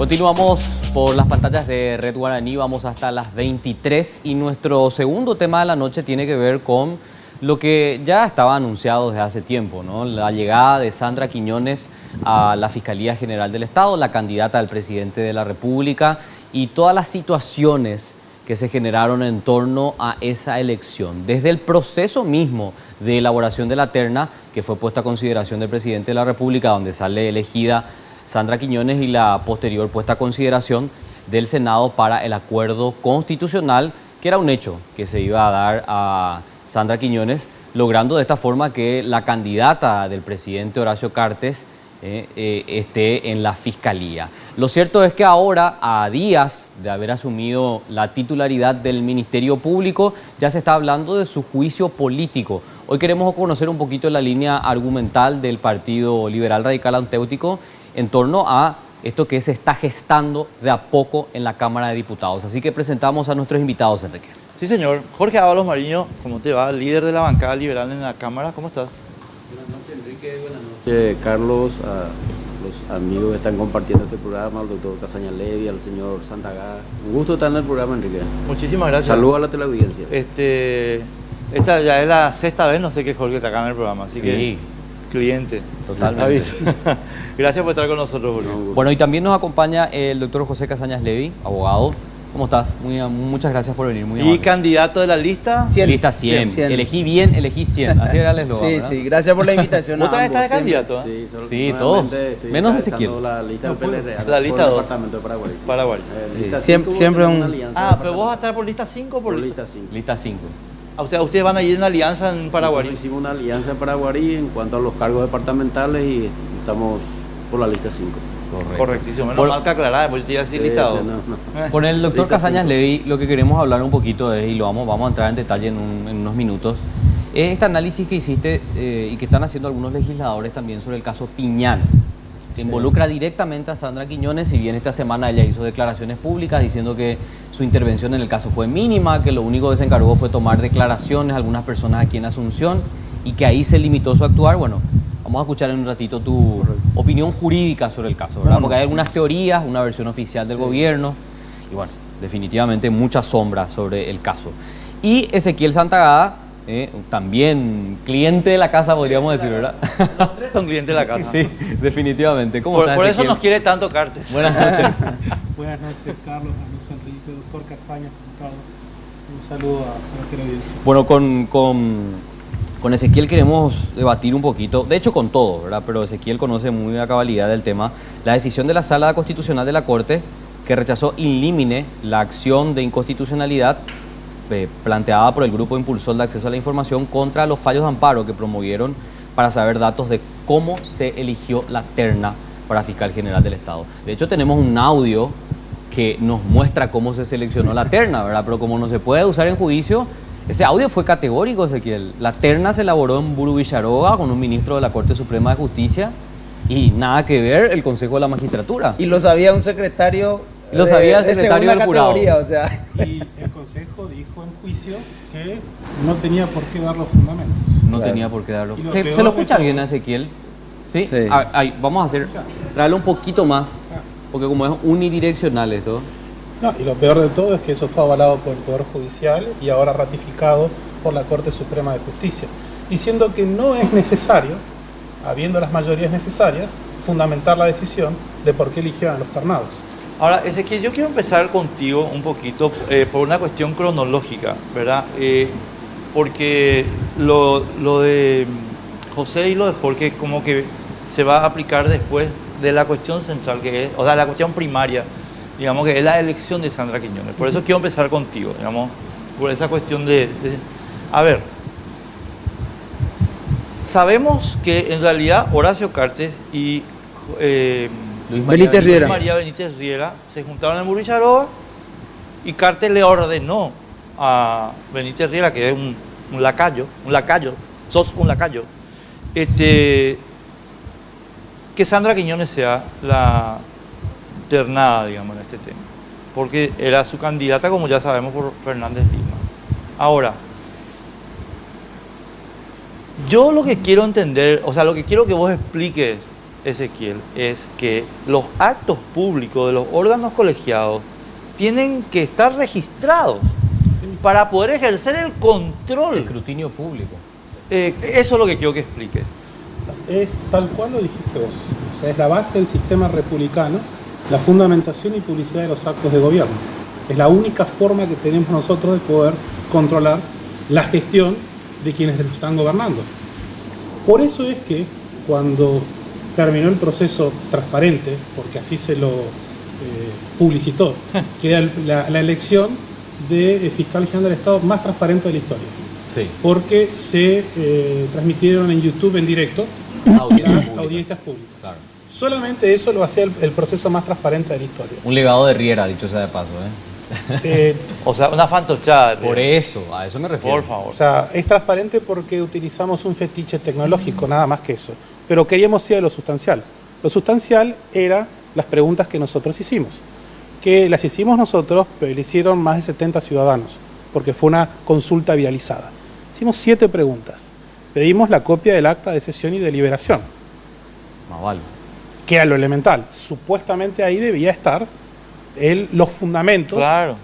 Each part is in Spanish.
Continuamos por las pantallas de Red Guaraní, vamos hasta las 23 y nuestro segundo tema de la noche tiene que ver con lo que ya estaba anunciado desde hace tiempo, ¿no? La llegada de Sandra Quiñones a la Fiscalía General del Estado, la candidata al presidente de la República y todas las situaciones que se generaron en torno a esa elección. Desde el proceso mismo de elaboración de la terna, que fue puesta a consideración del presidente de la República, donde sale elegida Sandra Quiñones, y la posterior puesta a consideración del Senado para el acuerdo constitucional, que era un hecho que se iba a dar a Sandra Quiñones, logrando de esta forma que la candidata del presidente Horacio Cartes esté en la Fiscalía. Lo cierto es que ahora, a días de haber asumido la titularidad del Ministerio Público, ya se está hablando de su juicio político. Hoy queremos conocer un poquito la línea argumental del Partido Liberal Radical Antéutico en torno a esto que se está gestando de a poco en la Cámara de Diputados. Así que presentamos a nuestros invitados, Enrique. Sí, señor. Jorge Ábalos Mariño, ¿cómo te va? Líder de la bancada liberal en la Cámara, ¿cómo estás? Buenas noches, Enrique. Buenas noches, Carlos, a los amigos que están compartiendo este programa, al doctor Casaña Levy, al señor Santagá. Un gusto estar en el programa, Enrique. Muchísimas gracias. Saludos a la teleaudiencia. Esta ya es la sexta vez, no sé qué Jorge está acá en el programa, así que cliente. Totalmente. Gracias por estar con nosotros, Jorge. Bueno, y también nos acompaña el doctor José Casañas Levy, abogado. ¿Cómo estás? Muchas gracias por venir. Muy ¿Y amable. candidato de la lista? 100. Lista 100. 100. Elegí bien, elegí 100. Así era el eslogan, Sí, ¿verdad? sí, gracias por la invitación. ¿Vos también estás de ambos, candidato? Sí, todos. Menos Ezequiel. La lista del PLR. La lista por el 2. departamento de Paraguay. Paraguay. Lista Siempre- 5, siempre una un- alianza Pero vos vas a estar por lista 5 o por por lista. lista 5. Lista 5. O sea, ustedes van a ir en alianza en Paraguay. Nosotros hicimos una alianza en Paraguay en cuanto a los cargos departamentales y estamos por la lista 5. Correctísimo. Menos Por- mal que aclarar, porque yo estoy así listado. Con el doctor Lista Casañas 5. Levy lo que queremos hablar un poquito es, y vamos a entrar en detalle en unos minutos, es este análisis que hiciste y que están haciendo algunos legisladores también sobre el caso Piñanes, que involucra directamente a Sandra Quiñones. Si bien esta semana ella hizo declaraciones públicas diciendo que su intervención en el caso fue mínima, que lo único que se encargó fue tomar declaraciones a algunas personas aquí en Asunción y que ahí se limitó su actuar. Bueno, vamos a escuchar en un ratito tu opinión jurídica sobre el caso, ¿verdad? Porque hay algunas teorías, una versión oficial del gobierno y bueno, definitivamente mucha sombra sobre el caso. Y Ezequiel Santagá, también cliente de la casa, podríamos decir, ¿verdad? Los tres son clientes de la casa. Sí, definitivamente. ¿Cómo Por estás, eso Ezequiel? nos quiere tanto Cartes. Buenas noches. Buenas noches, Carlos, buenas noches, Enrique, doctor Casaña, diputado. Un saludo a la teleaudiencia. Bueno, con Ezequiel queremos debatir un poquito, de hecho con todo, ¿verdad? Pero Ezequiel conoce muy a cabalidad del tema, la decisión de la Sala Constitucional de la Corte que rechazó in limine la acción de inconstitucionalidad planteada por el Grupo Impulsor de Acceso a la Información contra los fallos de amparo que promovieron para saber datos de cómo se eligió la terna para Fiscal General del Estado. De hecho, tenemos un audio que nos muestra cómo se seleccionó la terna, ¿verdad? Pero como no se puede usar en juicio, ese audio fue categórico, Ezequiel. La terna se elaboró en Buru Villaroga con un ministro de la Corte Suprema de Justicia y nada que ver el Consejo de la Magistratura. Y lo sabía un secretario. Lo sabía el secretario de segunda del jurado. categoría, o sea. Y el Consejo dijo en juicio que no tenía por qué dar los fundamentos. No Claro. tenía por qué darlo. Y lo ¿Se peor lo de escucha todo- bien a Ezequiel? ¿Sí? Sí. Vamos a hacer, traerlo un poquito más, porque como es unidireccional esto. No, y lo peor de todo es que eso fue avalado por el Poder Judicial y ahora ratificado por la Corte Suprema de Justicia, diciendo que no es necesario, habiendo las mayorías necesarias, fundamentar la decisión de por qué eligieron a los ternados. Ahora, Ezequiel, yo quiero empezar contigo un poquito por una cuestión cronológica, ¿verdad? Porque lo de José y lo de Jorge como que se va a aplicar después de la cuestión central, que es, o sea, la cuestión primaria, digamos, que es la elección de Sandra Quiñones. Por eso quiero empezar contigo, digamos, por esa cuestión a ver, sabemos que en realidad Horacio Cartes y Luis Benítez Riera. María Benítez Riera se juntaron en Buricharoa y Cartes le ordenó a Benítez Riera, que es un lacayo, sos un lacayo, que Sandra Quiñones sea la ternada, digamos, en este tema, porque era su candidata, como ya sabemos, por Fernández Lima. Ahora, yo lo que quiero entender, o sea, lo que quiero que vos expliques Ezequiel, es que los actos públicos de los órganos colegiados tienen que estar registrados para poder ejercer el control. Escrutinio público. Eso es lo que quiero que explique. Es tal cual lo dijiste vos. O sea, es la base del sistema republicano, la fundamentación y publicidad de los actos de gobierno. Es la única forma que tenemos nosotros de poder controlar la gestión de quienes nos están gobernando. Por eso es que cuando terminó el proceso transparente, porque así se lo publicitó, que era la elección de fiscal general del Estado más transparente de la historia. Sí. Porque se transmitieron en YouTube en directo las audiencias públicas. Claro. Solamente eso lo hacía el proceso más transparente de la historia. Un legado de Riera, dicho sea de paso, O sea, una fantochada. Por eso, a eso me refiero. Por favor. O sea, es transparente porque utilizamos un fetiche tecnológico, nada más que eso. Pero queríamos ir a lo sustancial. Lo sustancial era las preguntas que nosotros hicimos. Que las hicimos nosotros, pero le hicieron más de 70 ciudadanos, porque fue una consulta viralizada. Hicimos 7 preguntas. Pedimos la copia del acta de sesión y deliberación, Más vale. que era lo elemental. Supuestamente ahí debía estar los fundamentos. Claro.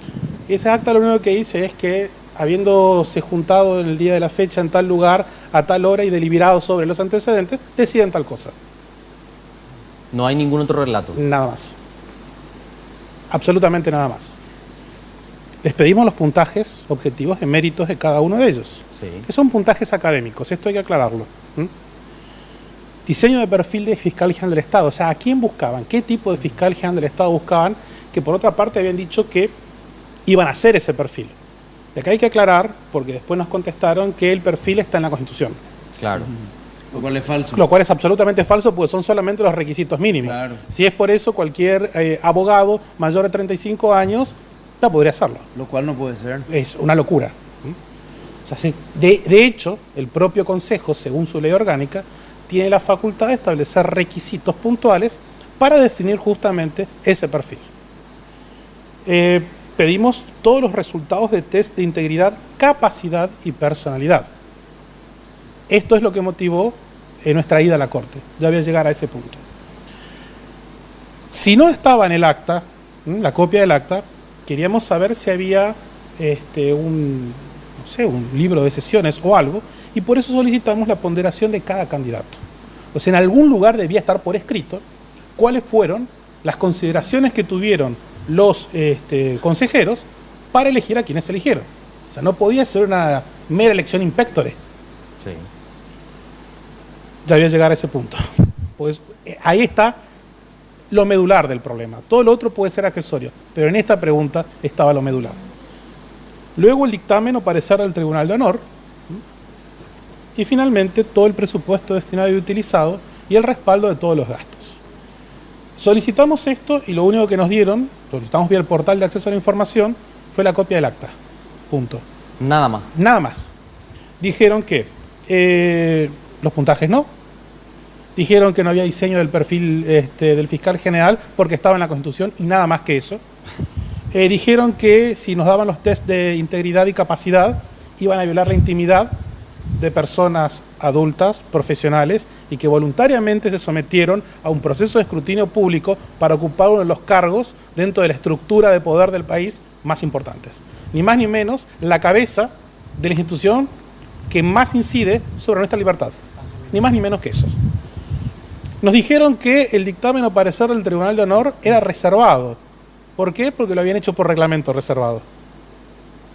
Y ese acta lo único que dice es que, habiéndose juntado en el día de la fecha, en tal lugar, a tal hora y deliberado sobre los antecedentes, deciden tal cosa. No hay ningún otro relato. Nada más. Absolutamente nada más. Les pedimos los puntajes objetivos de méritos de cada uno de ellos, Sí. que son puntajes académicos, esto hay que aclararlo. Diseño de perfil de fiscal general del Estado, o sea, ¿a quién buscaban? ¿Qué tipo de fiscal general del Estado buscaban? Que por otra parte habían dicho que iban a hacer ese perfil. De acá hay que aclarar, porque después nos contestaron que el perfil está en la Constitución. Claro. Lo cual es falso. Lo cual es absolutamente falso porque son solamente los requisitos mínimos. Claro. Si es por eso, cualquier abogado mayor de 35 años ya podría hacerlo. Lo cual no puede ser. Es una locura. O sea, de hecho, el propio Consejo, según su ley orgánica, tiene la facultad de establecer requisitos puntuales para definir justamente ese perfil. Pedimos todos los resultados de test de integridad, capacidad y personalidad. Esto es lo que motivó nuestra ida a la Corte. Ya voy a llegar a ese punto. Si no estaba en el acta, la copia del acta, queríamos saber si había un libro de sesiones o algo, y por eso solicitamos la ponderación de cada candidato. O sea, en algún lugar debía estar por escrito cuáles fueron las consideraciones que tuvieron los consejeros para elegir a quienes eligieron. O sea, no podía ser una mera elección in pectore. Sí. Ya voy a llegar a ese punto. Pues ahí está lo medular del problema. Todo lo otro puede ser accesorio, pero en esta pregunta estaba lo medular. Luego el dictamen o parecer del Tribunal de Honor, y finalmente todo el presupuesto destinado y utilizado y el respaldo de todos los gastos. Solicitamos esto y lo único que nos dieron, solicitamos vía el portal de acceso a la información, fue la copia del acta. Punto. Nada más. Nada más. Dijeron que los puntajes no. Dijeron que no había diseño del perfil del fiscal general porque estaba en la Constitución y nada más que eso. Dijeron que si nos daban los test de integridad y capacidad iban a violar la intimidad de personas adultas, profesionales, y que voluntariamente se sometieron a un proceso de escrutinio público para ocupar uno de los cargos dentro de la estructura de poder del país más importantes. Ni más ni menos la cabeza de la institución que más incide sobre nuestra libertad. Ni más ni menos que eso. Nos dijeron que el dictamen o parecer del Tribunal de Honor era reservado. ¿Por qué? Porque lo habían hecho por reglamento reservado.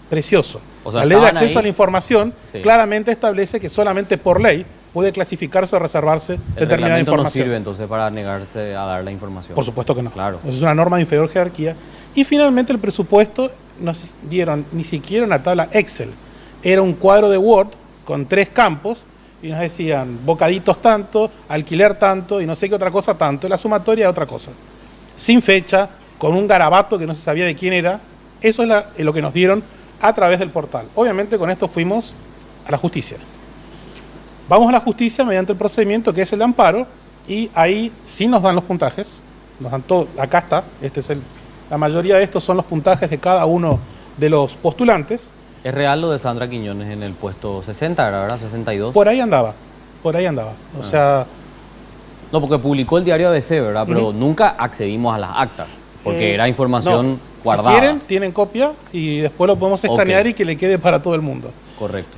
Precioso. O sea, la ley de estaban acceso ahí. a la información Sí. claramente establece que solamente por ley puede clasificarse o reservarse El determinada reglamento no información. sirve entonces para negarse a dar la información. Por supuesto que no. Claro. Eso es una norma de inferior jerarquía. Y finalmente el presupuesto nos dieron ni siquiera una tabla Excel. Era un cuadro de Word con 3 campos y nos decían bocaditos tanto, alquiler tanto y no sé qué otra cosa tanto, y la sumatoria de otra cosa. Sin fecha, con un garabato que no se sabía de quién era. Eso es lo que nos dieron a través del portal. Obviamente con esto fuimos a la justicia. Vamos a la justicia mediante el procedimiento que es el de amparo y ahí sí nos dan los puntajes. Nos dan todo. Acá está. La mayoría de estos son los puntajes de cada uno de los postulantes. Es real lo de Sandra Quiñones en el puesto 60, ¿verdad? 62. Por ahí andaba. O sea, No, porque publicó el diario ABC, ¿verdad? Pero nunca accedimos a las actas, porque era información guardada. Si quieren, tienen copia y después lo podemos escanear y que le quede para todo el mundo. Correcto.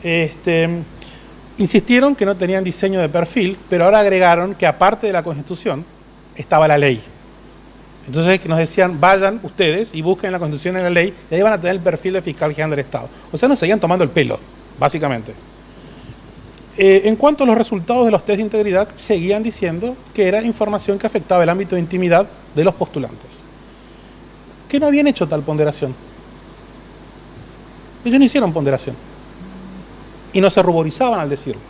Insistieron que no tenían diseño de perfil, pero ahora agregaron que aparte de la Constitución estaba la ley. Entonces que nos decían, vayan ustedes y busquen en la Constitución y en la ley, y ahí van a tener el perfil de fiscal general del Estado. O sea, nos seguían tomando el pelo, básicamente. En cuanto a los resultados de los test de integridad, seguían diciendo que era información que afectaba el ámbito de intimidad de los postulantes. Que no habían hecho tal ponderación. Ellos no hicieron ponderación. Y no se ruborizaban al decirlo.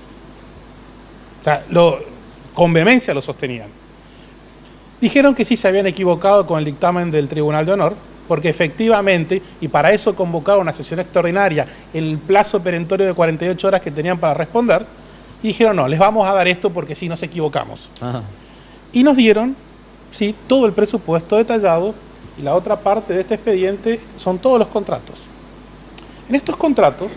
O sea, con vehemencia lo sostenían. Dijeron que sí se habían equivocado con el dictamen del Tribunal de Honor, porque efectivamente, y para eso convocaron una sesión extraordinaria, el plazo perentorio de 48 horas que tenían para responder, y dijeron, no, les vamos a dar esto porque sí nos equivocamos. Ajá. Y nos dieron, sí, todo el presupuesto detallado, y la otra parte de este expediente son todos los contratos. En estos contratos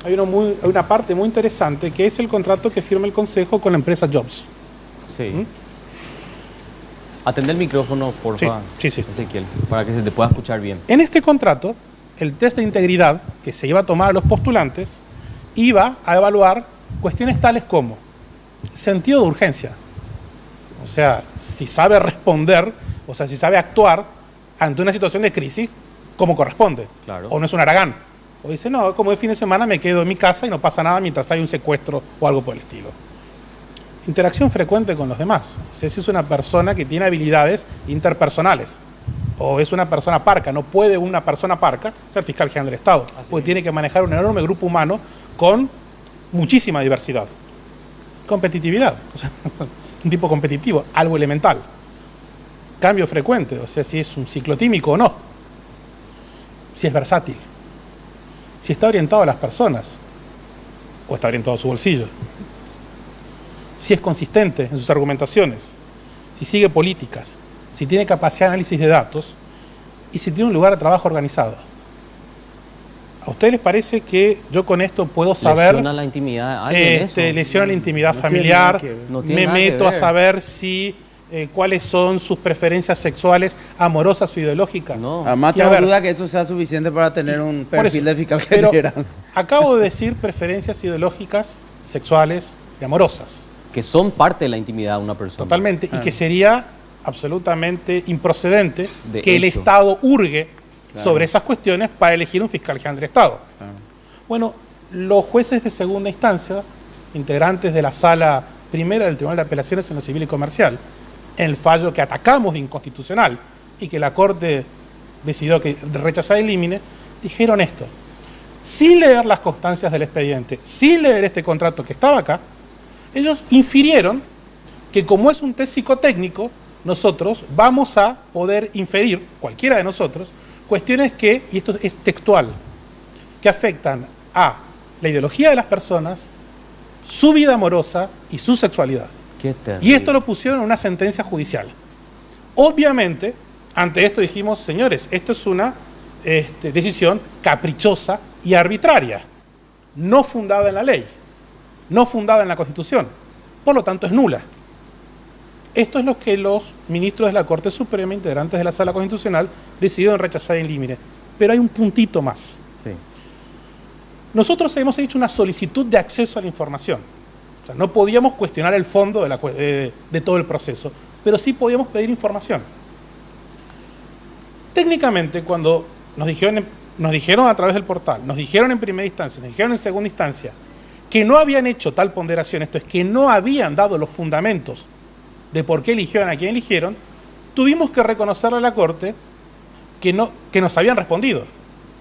hay una parte muy interesante, que es el contrato que firma el Consejo con la empresa Jobs. Sí. Atende el micrófono, por favor. Sí. Ezequiel, para que se te pueda escuchar bien. En este contrato, el test de integridad que se iba a tomar a los postulantes iba a evaluar cuestiones tales como sentido de urgencia. O sea, si sabe responder, o sea, si sabe actuar ante una situación de crisis como corresponde. Claro. O no es un haragán. O dice, no, como de fin de semana me quedo en mi casa y no pasa nada mientras hay un secuestro o algo por el estilo. Interacción frecuente con los demás. O sea, si es una persona que tiene habilidades interpersonales o es una persona parca, no puede una persona parca ser fiscal general del Estado, porque tiene que manejar un enorme grupo humano con muchísima diversidad. Competitividad, o sea, un tipo competitivo, algo elemental. Cambio frecuente, o sea, si es un ciclotímico o no. Si es versátil. Si está orientado a las personas o está orientado a su bolsillo. Si es consistente en sus argumentaciones, si sigue políticas, si tiene capacidad de análisis de datos y si tiene un lugar de trabajo organizado. ¿A ustedes les parece que yo con esto puedo saber? Lesiona la intimidad de alguien, lesiona la intimidad No familiar, tiene nada que ver. No tiene me nada que meto a ver. saber si cuáles son sus preferencias sexuales, amorosas o ideológicas. No. Además, Y a tengo ver, duda que eso sea suficiente para tener un por perfil eso, de fiscal pero general. acabo de decir preferencias ideológicas, sexuales y amorosas. Que son parte de la intimidad de una persona. Totalmente. Y que sería absolutamente improcedente De que el hecho. Estado hurgue Claro. sobre esas cuestiones para elegir un fiscal general del Estado. Claro. Bueno, los jueces de segunda instancia, integrantes de la sala primera del Tribunal de Apelaciones en lo Civil y Comercial, en el fallo que atacamos de inconstitucional y que la Corte decidió que rechazar el límite, dijeron esto: sin leer las constancias del expediente, sin leer este contrato que estaba acá, ellos infirieron que como es un test psicotécnico, nosotros vamos a poder inferir, cualquiera de nosotros, cuestiones que, y esto es textual, que afectan a la ideología de las personas, su vida amorosa y su sexualidad. Qué terrible. Y esto lo pusieron en una sentencia judicial. Obviamente, ante esto dijimos, señores, esto es una decisión caprichosa y arbitraria, no fundada en la ley, no fundada en la Constitución, por lo tanto es nula. Esto es lo que los ministros de la Corte Suprema, integrantes de la Sala Constitucional, decidieron rechazar en límite. Pero hay un puntito más. Sí. Nosotros hemos hecho una solicitud de acceso a la información. O sea, no podíamos cuestionar el fondo de todo el proceso, pero sí podíamos pedir información. Técnicamente, cuando nos dijeron a través del portal, nos dijeron en primera instancia, nos dijeron en segunda instancia, que no habían hecho tal ponderación, esto es, que no habían dado los fundamentos de por qué eligieron a quien eligieron, tuvimos que reconocerle a la Corte que nos habían respondido,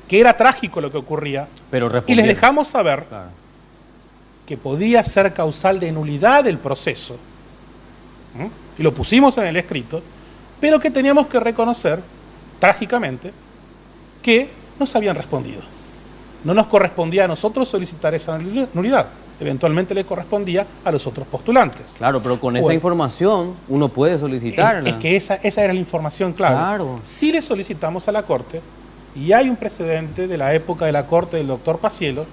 que era trágico lo que ocurría, Pero y les respondieron. dejamos saber Claro. que podía ser causal de nulidad del proceso, y lo pusimos en el escrito, pero que teníamos que reconocer, trágicamente, que nos habían respondido. No nos correspondía a nosotros solicitar esa nulidad, eventualmente le correspondía a los otros postulantes. Claro, pero con esa Bueno. información uno puede solicitarla. Es que esa era la información clave. Claro. Si le solicitamos a la Corte, y hay un precedente de la época de la Corte del doctor Pacielo,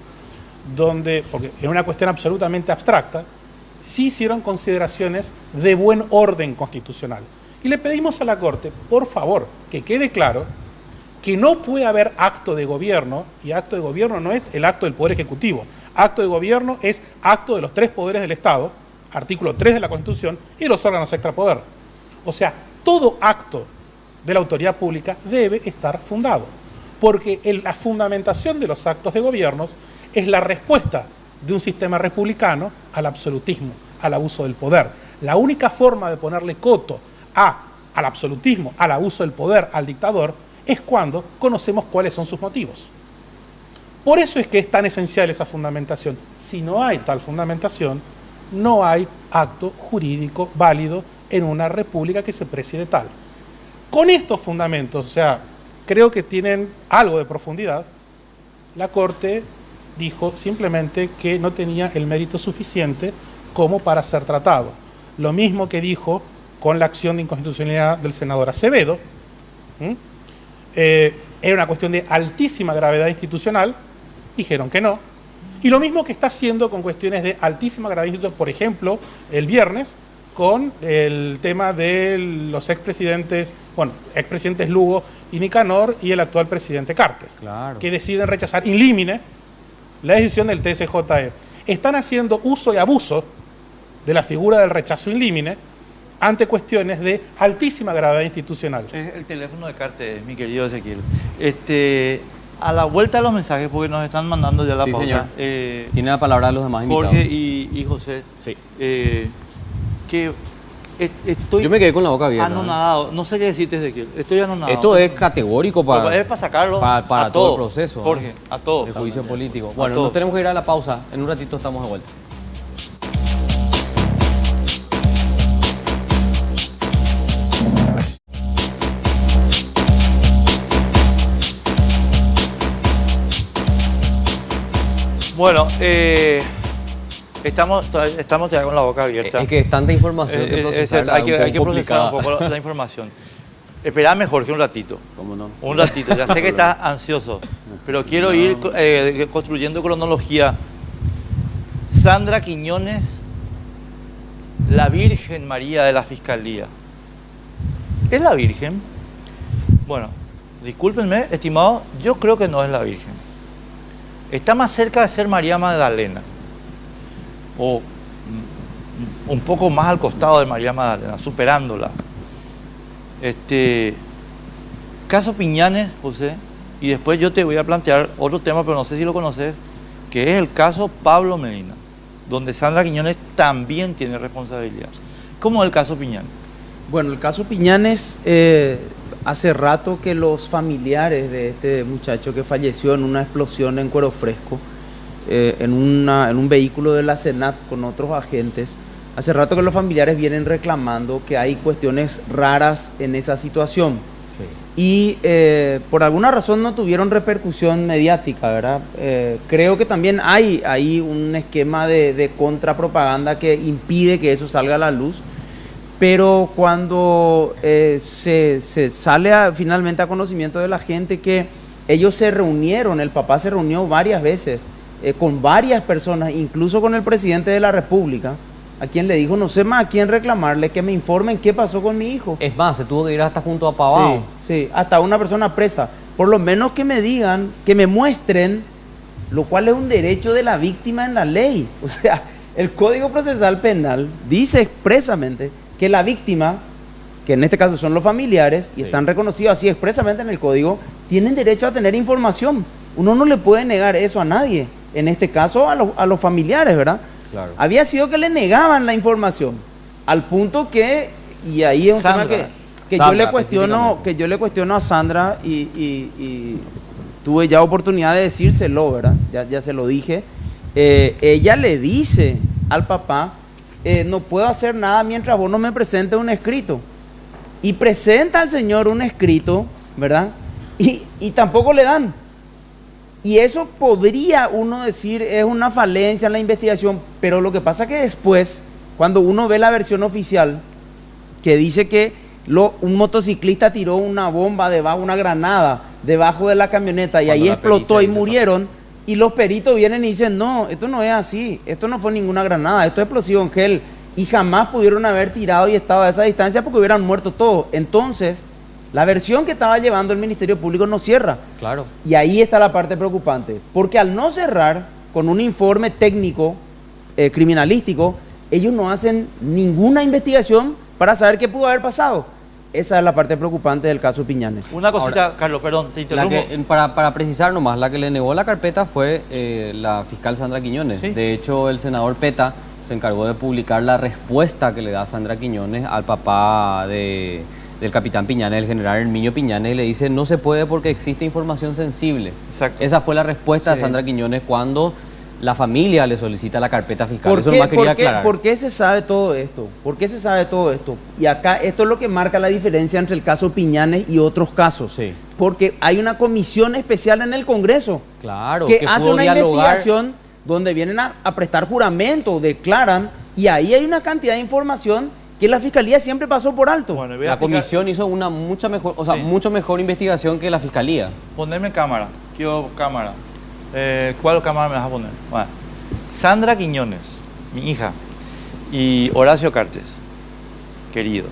donde, porque es una cuestión absolutamente abstracta, sí hicieron consideraciones de buen orden constitucional. Y le pedimos a la Corte, por favor, que quede claro que no puede haber acto de gobierno, y acto de gobierno no es el acto del Poder Ejecutivo. Acto de gobierno es acto de los 3 poderes del Estado, artículo 3 de la Constitución, y los órganos extrapoder. O sea, todo acto de la autoridad pública debe estar fundado, porque la fundamentación de los actos de gobierno es la respuesta de un sistema republicano al absolutismo, al abuso del poder. La única forma de ponerle coto al absolutismo, al abuso del poder, al dictador, es cuando conocemos cuáles son sus motivos. Por eso es que es tan esencial esa fundamentación. Si no hay tal fundamentación, no hay acto jurídico válido en una república que se precie de tal. Con estos fundamentos, o sea, creo que tienen algo de profundidad, la Corte dijo simplemente que no tenía el mérito suficiente como para ser tratado. Lo mismo que dijo con la acción de inconstitucionalidad del senador Acevedo. Era una cuestión de altísima gravedad institucional, dijeron que no. Y lo mismo que está haciendo con cuestiones de altísima gravedad institucional, por ejemplo, el viernes, con el tema de los expresidentes Lugo y Nicanor y el actual presidente Cartes, Claro. que deciden rechazar in limine la decisión del TSJE. Están haciendo uso y abuso de la figura del rechazo in limine ante cuestiones de altísima gravedad institucional. Es el teléfono de Cartes, mi querido Ezequiel. A la vuelta de los mensajes, porque nos están mandando ya la Sí, pauta. señor. Tiene la palabra los demás invitados. Jorge y José. Sí. Que estoy Yo me quedé con la boca abierta. anonadado. No sé qué decirte, Ezequiel. Estoy anonadado. Esto es categórico Es para sacarlo para a todo el todo, proceso. Jorge, a todo. El juicio político. Bueno, todo. nos tenemos que ir a la pausa. En un ratito estamos de vuelta. Bueno, estamos ya con la boca abierta. Es que es tanta información que procesarla, hay que un poco procesar un complicada. poco la información. Esperame, Jorge, un ratito. ¿Cómo no? Un ratito. Ya sé que estás ansioso, pero quiero ir construyendo cronología. Sandra Quiñones, la Virgen María de la Fiscalía. ¿Es la Virgen? Bueno, discúlpenme, estimado, yo creo que no es la Virgen. Está más cerca de ser María Magdalena, o un poco más al costado de María Magdalena, superándola. Caso Piñanes, José, y después yo te voy a plantear otro tema, pero no sé si lo conoces, que es el caso Pablo Medina, donde Sandra Quiñones también tiene responsabilidad. ¿Cómo es el caso Piñanes? Bueno, el caso Piñanes, hace rato que los familiares de este muchacho que falleció en una explosión en Cuero Fresco, en un vehículo de la Senat con otros agentes, hace rato que los familiares vienen reclamando que hay cuestiones raras en esa situación. Y por alguna razón no tuvieron repercusión mediática, ¿verdad? Creo que también hay ahí un esquema de contrapropaganda que impide que eso salga a la luz. Pero cuando se sale finalmente a conocimiento de la gente que ellos se reunieron, el papá se reunió varias veces con varias personas, incluso con el presidente de la República, a quien le dijo, no sé más a quién reclamarle, que me informen qué pasó con mi hijo. Es más, se tuvo que ir hasta junto a Pavao. Sí, hasta una persona presa. Por lo menos que me digan, que me muestren, lo cual es un derecho de la víctima en la ley. O sea, el Código Procesal Penal dice expresamente que la víctima, que en este caso son los familiares, y están reconocidos así expresamente en el Código, tienen derecho a tener información. Uno no le puede negar eso a nadie, en este caso a los familiares, ¿verdad? Claro. Había sido que le negaban la información, al punto que, y ahí es un tema que yo le cuestiono a Sandra y tuve ya oportunidad de decírselo, ¿verdad? Ya se lo dije. Ella le dice al papá, no puedo hacer nada mientras vos no me presentes un escrito. Y presenta al señor un escrito, ¿verdad? Y tampoco le dan. Y eso podría uno decir es una falencia en la investigación, pero lo que pasa es que después, cuando uno ve la versión oficial, que dice que un motociclista tiró una bomba debajo, una granada, debajo de la camioneta y ahí explotó y murieron, Y los peritos vienen y dicen, no, esto no es así, esto no fue ninguna granada, esto es explosivo en gel. Y jamás pudieron haber tirado y estado a esa distancia porque hubieran muerto todos. Entonces, la versión que estaba llevando el Ministerio Público no cierra. Claro. Y ahí está la parte preocupante, porque al no cerrar con un informe técnico, criminalístico, ellos no hacen ninguna investigación para saber qué pudo haber pasado. Esa es la parte preocupante del caso Piñanes. Una cosita, Carlos, perdón, te La interrumpo. que, para precisar nomás, la que le negó la carpeta fue la fiscal Sandra Quiñones. Sí. De hecho, el senador Peta se encargó de publicar la respuesta que le da Sandra Quiñones al papá del capitán Piñanes, el general Herminio Piñanes, y le dice, no se puede porque existe información sensible. Exacto. Esa fue la respuesta de Sí. Sandra Quiñones cuando la familia le solicita la carpeta fiscal. Eso nomás quería aclarar. ¿Por qué se sabe todo esto? ¿Por qué se sabe todo esto? Y acá esto es lo que marca la diferencia entre el caso Piñanes y otros casos. Sí. Porque hay una comisión especial en el Congreso Claro, que hace pudo una dialogar. investigación donde vienen a prestar juramento, declaran, y ahí hay una cantidad de información que la Fiscalía siempre pasó por alto. Bueno, voy a La explicar- comisión hizo una mucha mejor, o sea, Sí. mucho mejor investigación que la fiscalía. Ponerme cámara. Quiero cámara. ¿Cuál cámara me vas a poner? Bueno. Sandra Quiñones, mi hija, y Horacio Cartes, querido.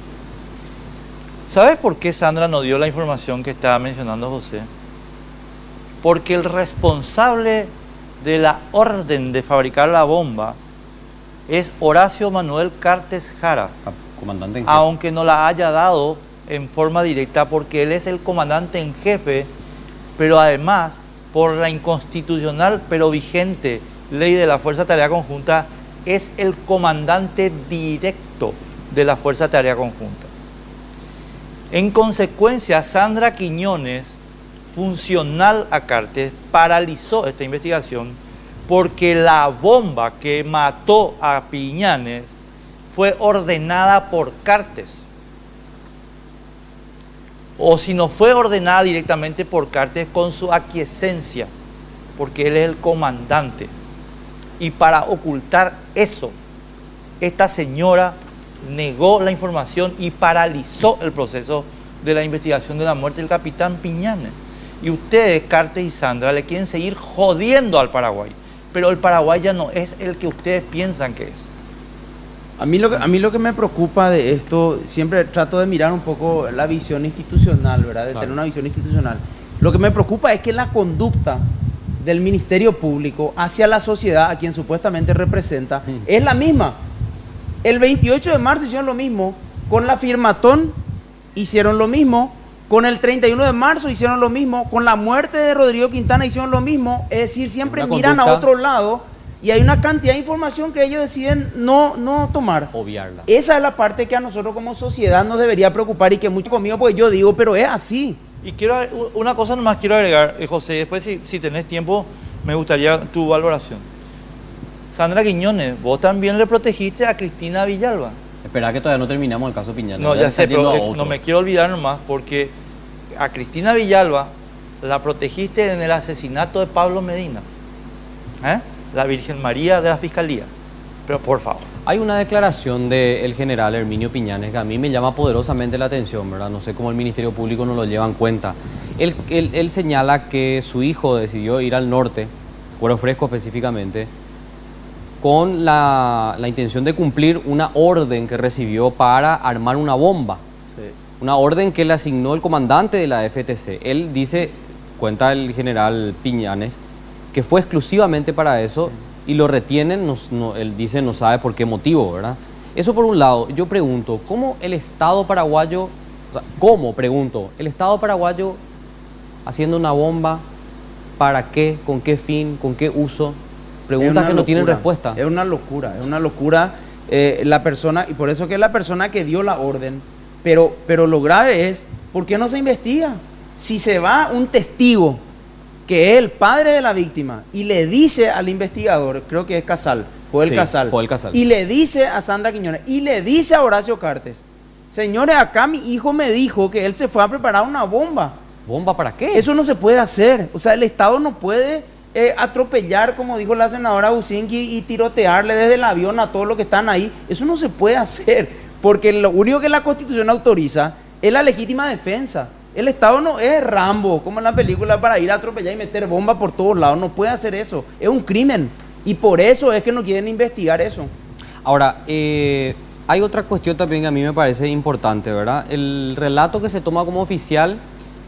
¿Sabes por qué Sandra no dio la información que estaba mencionando José? Porque el responsable de la orden de fabricar la bomba es Horacio Manuel Cartes Jara, Comandante en jefe. aunque no la haya dado en forma directa porque él es el comandante en jefe, pero además por la inconstitucional pero vigente ley de la Fuerza Tarea Conjunta es el comandante directo de la Fuerza Tarea Conjunta. En consecuencia, Sandra Quiñones, funcional a Cartes, paralizó esta investigación porque la bomba que mató a Piñanes fue ordenada por Cartes. O si no fue ordenada directamente por Cartes, con su aquiescencia, porque él es el comandante. Y para ocultar eso, esta señora negó la información y paralizó el proceso de la investigación de la muerte del capitán Piñanes. Y ustedes, Cartes y Sandra, le quieren seguir jodiendo al Paraguay. Pero el Paraguay ya no es el que ustedes piensan que es. A mí lo que me preocupa de esto, siempre trato de mirar un poco la visión institucional, ¿verdad? De Claro. tener una visión institucional. Lo que me preocupa es que la conducta del Ministerio Público hacia la sociedad, a quien supuestamente representa, es la misma. El 28 de marzo hicieron lo mismo, con la firmatón hicieron lo mismo, con el 31 de marzo hicieron lo mismo, con la muerte de Rodrigo Quintana hicieron lo mismo, es decir, siempre Una miran a conducta- otro lado y hay una cantidad de información que ellos deciden no tomar. Obviarla. Esa es la parte que a nosotros como sociedad nos debería preocupar y que mucho conmigo, porque yo digo, pero es así. Y quiero una cosa nomás quiero agregar, José, después si tenés tiempo, me gustaría tu valoración. Sandra Quiñones, vos también le protegiste a Cristina Villalba. Espera que todavía no terminamos el caso Piñanes. No, Voy a ya estar sé, pero yendo a otro. no me quiero olvidar nomás porque a Cristina Villalba la protegiste en el asesinato de Pablo Medina. La Virgen María de la Fiscalía. Pero por favor. Hay una declaración del general Herminio Piñanes que a mí me llama poderosamente la atención, ¿verdad? No sé cómo el Ministerio Público no lo lleva en cuenta. Él señala que su hijo decidió ir al norte, Cuero Fresco específicamente, con la intención de cumplir una orden que recibió para armar una bomba. Una orden que le asignó el comandante de la FTC. Él dice, cuenta el general Piñanes, que fue exclusivamente para eso y lo retienen, él dice no sabe por qué motivo, ¿verdad? Eso por un lado. Yo pregunto, ¿cómo el Estado paraguayo, o sea, el Estado paraguayo haciendo una bomba, para qué, con qué fin, con qué uso? Preguntas que no tienen respuesta. Es una locura. La persona, y por eso que es la persona que dio la orden, pero lo grave es, ¿por qué no se investiga? Si se va un testigo, que es el padre de la víctima, y le dice al investigador, creo que es Joel Sí, Casal, Joel Casal. y le dice a Sandra Quiñones, y le dice a Horacio Cartes, señores, acá mi hijo me dijo que él se fue a preparar una bomba. ¿Bomba para qué? Eso no se puede hacer. O sea, el Estado no puede atropellar, como dijo la senadora Bucinqui, y tirotearle desde el avión a todos los que están ahí. Eso no se puede hacer, porque lo único que la Constitución autoriza es la legítima defensa. El Estado no es Rambo, como en la película, para ir a atropellar y meter bombas por todos lados. No puede hacer eso. Es un crimen. Y por eso es que no quieren investigar eso. Ahora, hay otra cuestión también que a mí me parece importante, ¿verdad? El relato que se toma como oficial,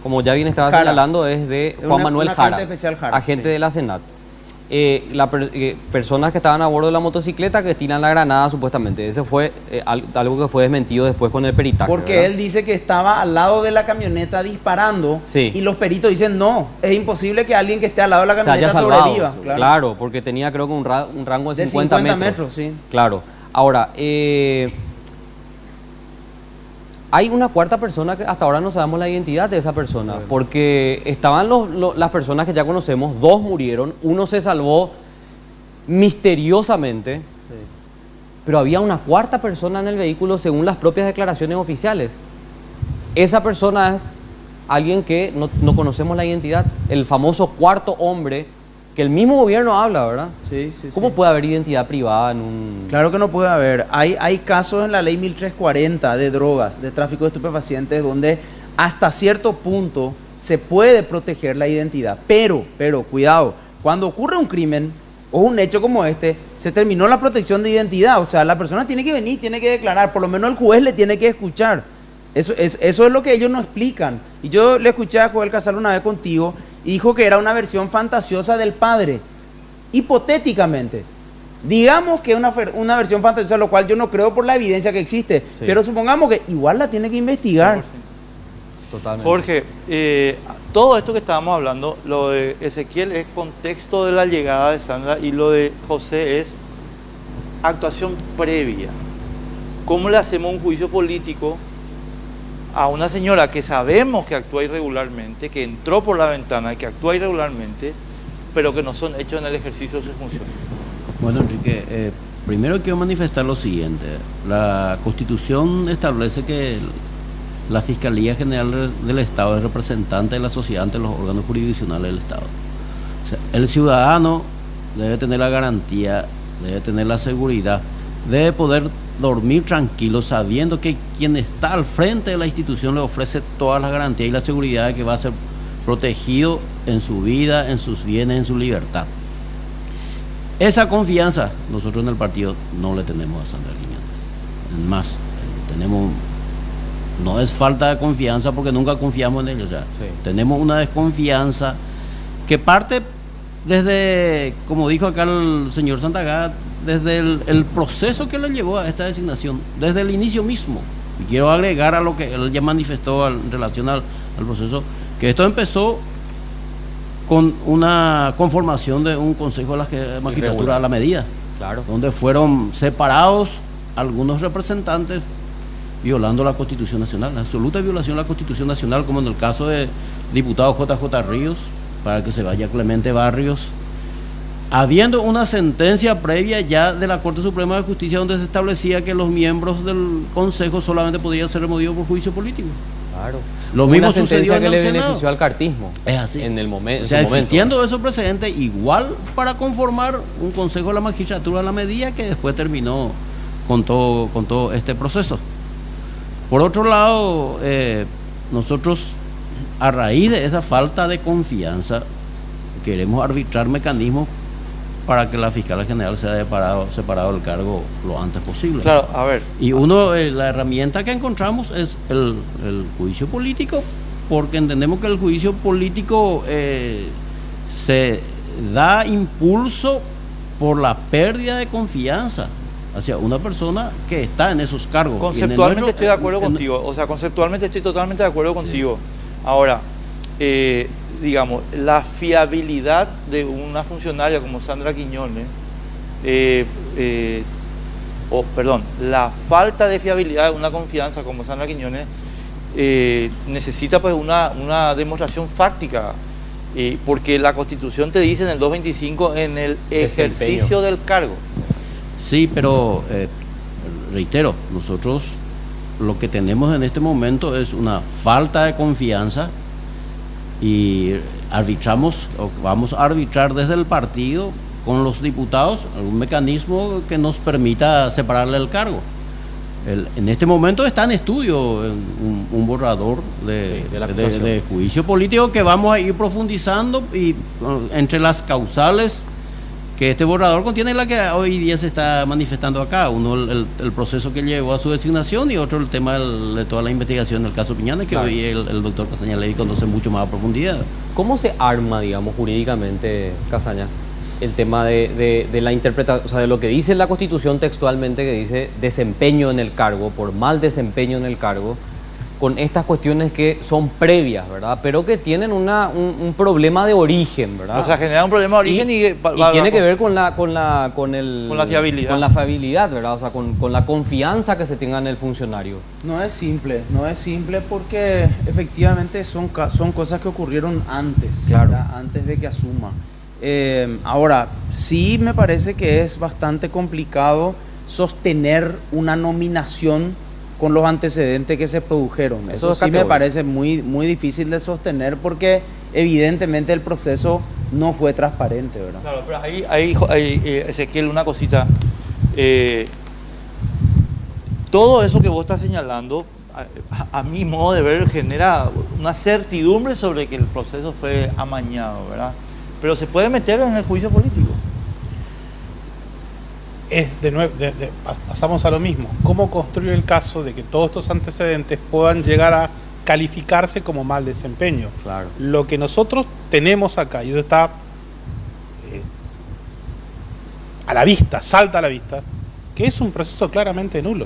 como ya bien estaba señalando, es de Juan Manuel Jara, agente especial Jara, agente de la SENAT. Personas que estaban a bordo de la motocicleta que tiran la granada supuestamente. Ese fue algo que fue desmentido después con el peritaje. Porque ¿verdad? él dice que estaba al lado de la camioneta disparando, sí, y los peritos dicen no, es imposible que alguien que esté al lado de la se haya camioneta salvado. sobreviva. Claro, porque tenía creo que un rango de 50 metros. Sí. Claro. Ahora, hay una cuarta persona que hasta ahora no sabemos la identidad de esa persona, porque estaban las personas que ya conocemos, 2 murieron, 1 se salvó misteriosamente, sí, pero había una cuarta persona en el vehículo según las propias declaraciones oficiales. Esa persona es alguien que no conocemos la identidad, el famoso cuarto hombre que el mismo gobierno habla, ¿verdad? Sí. ¿Cómo puede haber identidad privada en un...? Claro que no puede haber. Hay casos en la ley 1340 de drogas, de tráfico de estupefacientes, donde hasta cierto punto se puede proteger la identidad. Pero, cuidado, cuando ocurre un crimen o un hecho como este, se terminó la protección de identidad. O sea, la persona tiene que venir, tiene que declarar, por lo menos el juez le tiene que escuchar. Eso es lo que ellos no explican. Y yo le escuché a Joel Casal una vez contigo y dijo que era una versión fantasiosa del padre. Hipotéticamente, digamos que es una versión fantasiosa, lo cual yo no creo por la evidencia que existe, sí, pero supongamos que igual la tiene que investigar. 100%. Totalmente. Jorge, todo esto que estábamos hablando, lo de Ezequiel es contexto de la llegada de Sandra y lo de José es actuación previa. ¿Cómo le hacemos un juicio político a una señora que sabemos que actúa irregularmente, que entró por la ventana y que actúa irregularmente, pero que no son hechos en el ejercicio de sus funciones? Bueno, Enrique, primero quiero manifestar lo siguiente. La Constitución establece que la Fiscalía General del Estado es representante de la sociedad ante los órganos jurisdiccionales del Estado. O sea, el ciudadano debe tener la garantía, debe tener la seguridad, debe poder dormir tranquilo sabiendo que quien está al frente de la institución le ofrece todas las garantías y la seguridad de que va a ser protegido en su vida, en sus bienes, en su libertad. Esa confianza nosotros en el partido no le tenemos a Sandra Quiñones. Es más, no es falta de confianza porque nunca confiamos en ella. O sea, sí, tenemos una desconfianza que parte desde, como dijo acá el señor Santagá, desde el proceso que le llevó a esta designación, desde el inicio mismo. Y quiero agregar a lo que él ya manifestó en relación al proceso, que esto empezó con una conformación de un consejo de la magistratura a la medida, claro, donde fueron separados algunos representantes violando la Constitución Nacional, la absoluta violación de la Constitución Nacional, como en el caso del diputado JJ Ríos, para que se vaya Clemente Barrios, habiendo una sentencia previa ya de la Corte Suprema de Justicia donde se establecía que los miembros del Consejo solamente podían ser removidos por juicio político. Claro. Lo mismo sentencia sucedió en que el le Senado. benefició al cartismo. Es así. En el momento. O sea, existiendo esos precedentes, igual para conformar un Consejo de la Magistratura a la medida que después terminó con todo este proceso. Por otro lado, nosotros, a raíz de esa falta de confianza, queremos arbitrar mecanismos para que la fiscal general sea separado del cargo lo antes posible. Claro, a ver. Y la herramienta que encontramos es el juicio político, porque entendemos que el juicio político se da impulso por la pérdida de confianza hacia una persona que está en esos cargos. Conceptualmente estoy de acuerdo contigo, o sea, conceptualmente estoy totalmente de acuerdo contigo. Sí. Ahora, digamos, la fiabilidad de una funcionaria como Sandra Quiñones, la falta de fiabilidad de una confianza como Sandra Quiñones necesita pues una demostración fáctica, porque la Constitución te dice en el 225 en el ejercicio del cargo. Sí, pero reitero, nosotros lo que tenemos en este momento es una falta de confianza y vamos a arbitrar desde el partido con los diputados algún mecanismo que nos permita separarle el cargo. En este momento está en estudio un borrador de juicio político que vamos a ir profundizando y entre las causales que este borrador contiene la que hoy día se está manifestando acá. Uno, el proceso que llevó a su designación, y otro el tema de toda la investigación del caso Piñanes, que claro, hoy el doctor Casañas Levy conoce mucho más a profundidad. ¿Cómo se arma, digamos, jurídicamente, Casañas, el tema de la interpretación, o sea, de lo que dice la Constitución textualmente, que dice desempeño en el cargo, por mal desempeño en el cargo, con estas cuestiones que son previas, ¿verdad? Pero que tienen un problema de origen, ¿verdad? O sea, genera un problema de origen y tiene que ver con la fiabilidad. Con la fiabilidad, ¿verdad? O sea, con la confianza que se tenga en el funcionario. No es simple porque efectivamente son cosas que ocurrieron antes, claro, ¿verdad? Antes de que asuma. Ahora, sí me parece que es bastante complicado sostener una nominación con los antecedentes que se produjeron. Eso sí me parece muy, muy difícil de sostener porque evidentemente el proceso no fue transparente, ¿verdad? Claro, pero ahí Ezequiel, una cosita. Todo eso que vos estás señalando, a mi modo de ver, genera una certidumbre sobre que el proceso fue amañado, ¿verdad? Pero se puede meter en el juicio político. Pasamos a lo mismo. ¿Cómo construir el caso de que todos estos antecedentes puedan llegar a calificarse como mal desempeño? Claro. Lo que nosotros tenemos acá, y eso está a la vista, salta a la vista, que es un proceso claramente nulo.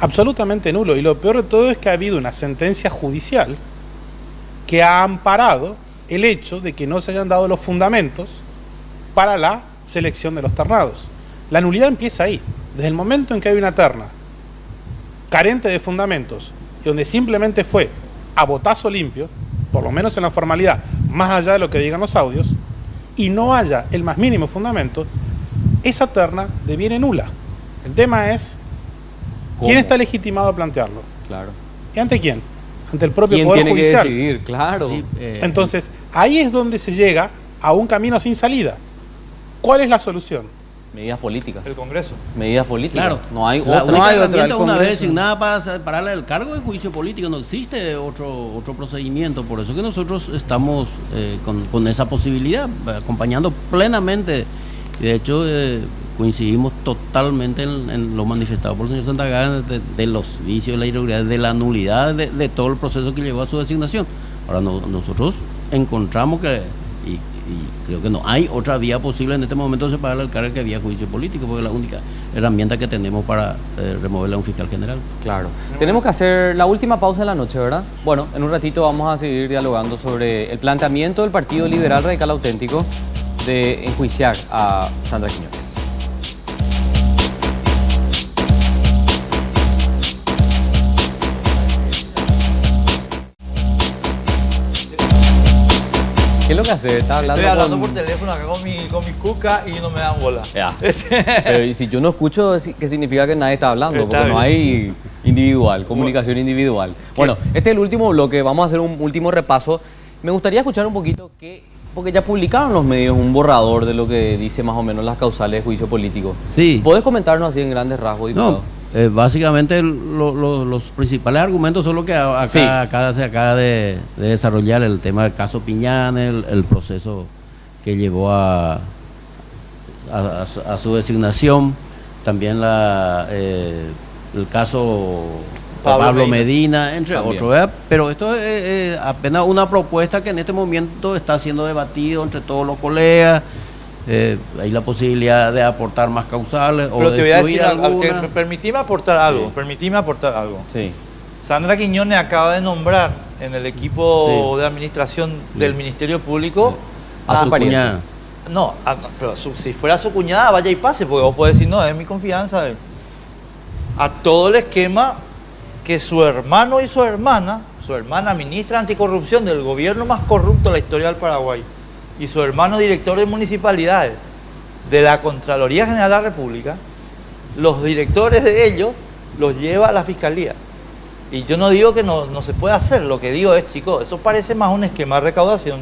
Absolutamente nulo. Y lo peor de todo es que ha habido una sentencia judicial que ha amparado el hecho de que no se hayan dado los fundamentos para la selección de los ternados. La nulidad empieza ahí, desde el momento en que hay una terna carente de fundamentos y donde simplemente fue a botazo limpio, por lo menos en la formalidad, más allá de lo que digan los audios, y no haya el más mínimo fundamento, esa terna deviene nula. El tema es quién está legitimado a plantearlo. Claro. ¿Y ante quién? Ante el propio ¿Quién Poder tiene Judicial. que decidir? Claro. Sí, Entonces, ahí es donde se llega a un camino sin salida. ¿Cuál es la solución? Medidas políticas. El Congreso. Medidas políticas. Claro. No hay La otra. única No hay otra, herramienta el una vez Congreso. designada para separarle del cargo de juicio político. No existe otro procedimiento. Por eso que nosotros estamos con esa posibilidad, acompañando plenamente. De hecho, coincidimos totalmente en lo manifestado por el señor Santagana de los vicios, de la irregularidad, de la nulidad de todo el proceso que llevó a su designación. Ahora nosotros encontramos que, y creo que no hay otra vía posible en este momento de separarle al cargo que había juicio político, porque es la única herramienta que tenemos para removerle a un fiscal general. Claro. Tenemos que hacer la última pausa de la noche, ¿verdad? Bueno, en un ratito vamos a seguir dialogando sobre el planteamiento del Partido Liberal Radical Auténtico de enjuiciar a Sandra Quiñones. ¿Qué es lo que hace? Está hablando, Estoy hablando por teléfono acá con mi cuca y no me dan bola. Ya. Pero y si yo no escucho, ¿qué significa que nadie está hablando? Está Porque no bien. hay comunicación individual. Bueno, este es el último bloque, vamos a hacer un último repaso. Me gustaría escuchar un poquito porque ya publicaron los medios un borrador de lo que dice más o menos las causales de juicio político. Sí. ¿Podés comentarnos así en grandes rasgos, diputado? No, básicamente los principales argumentos son los que acá se acaba de desarrollar, el tema del caso Piñanes, el proceso que llevó a su designación, también el caso Pablo Medina, entre también otros, ¿verdad? Pero esto es apenas una propuesta que en este momento está siendo debatido entre todos los colegas. Hay la posibilidad de aportar más causales o Pero de te voy a decir excluir algo, alguna. permitime aportar algo. Sí. Sandra Quiñones acaba de nombrar en el equipo Sí. de administración del Ministerio Público A su pariente. cuñada. No, pero si fuera su cuñada, vaya y pase, porque vos podés decir, no, es mi confianza. A todo el esquema que su hermano y su hermana ministra anticorrupción del gobierno más corrupto de la historia del Paraguay, y su hermano director de municipalidades de la Contraloría General de la República, los directores de ellos los lleva a la Fiscalía. Y yo no digo que no se pueda hacer, lo que digo es, chicos, eso parece más un esquema de recaudación